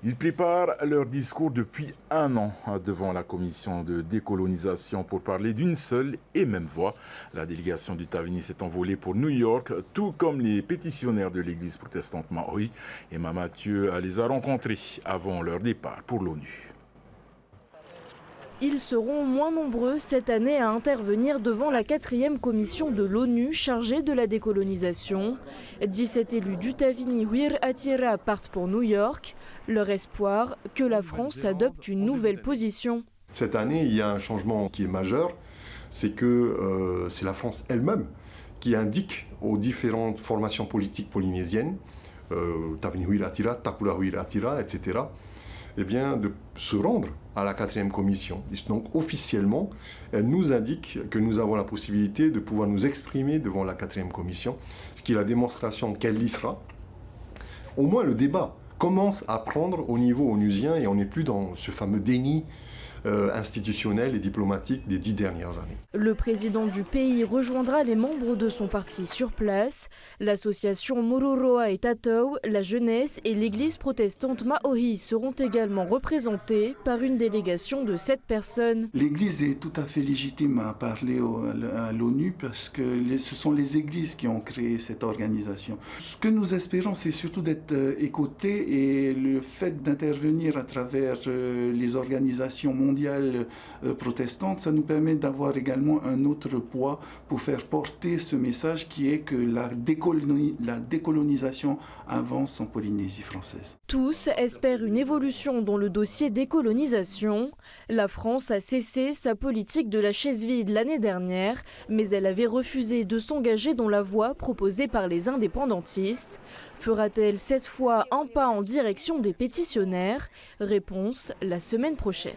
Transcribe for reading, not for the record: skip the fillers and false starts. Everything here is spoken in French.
Ils préparent leur discours depuis un an devant la commission de décolonisation pour parler d'une seule et même voix. La délégation du Tavini s'est envolée pour New York, tout comme les pétitionnaires de l'église protestante Maori. Emma Mathieu les a rencontrés avant leur départ pour l'ONU. Ils seront moins nombreux cette année à intervenir devant la 4e commission de l'ONU chargée de la décolonisation. 17 élus du Tavini Huir Atira partent pour New York. Leur espoir, que la France adopte une nouvelle position. Cette année, il y a un changement qui est majeur, c'est que c'est la France elle-même qui indique aux différentes formations politiques polynésiennes, Tavini Huir Atira, Tapura Huir Atira, etc., eh bien, de se rendre à la 4e commission. Et donc, officiellement, elle nous indique que nous avons la possibilité de pouvoir nous exprimer devant la 4e commission, ce qui est la démonstration qu'elle y sera. Au moins, le débat commence à prendre au niveau onusien et on n'est plus dans ce fameux déni institutionnel et diplomatique des 10 dernières années. Le président du pays rejoindra les membres de son parti sur place. L'association Moruroa et Tatau, la jeunesse et l'église protestante Maori seront également représentés par une délégation de 7 personnes. L'église est tout à fait légitime à parler à l'ONU parce que ce sont les églises qui ont créé cette organisation. Ce que nous espérons, c'est surtout d'être écoutés et le fait d'intervenir à travers les organisations mondiales protestantes, ça nous permet d'avoir également un autre poids pour faire porter ce message qui est que la décolonisation avance en Polynésie française. Tous espèrent une évolution dans le dossier décolonisation. La France a cessé sa politique de la chaise vide l'année dernière, mais elle avait refusé de s'engager dans la voie proposée par les indépendantistes. Fera-t-elle cette fois un pas en direction des pétitionnaires? Réponse la semaine prochaine.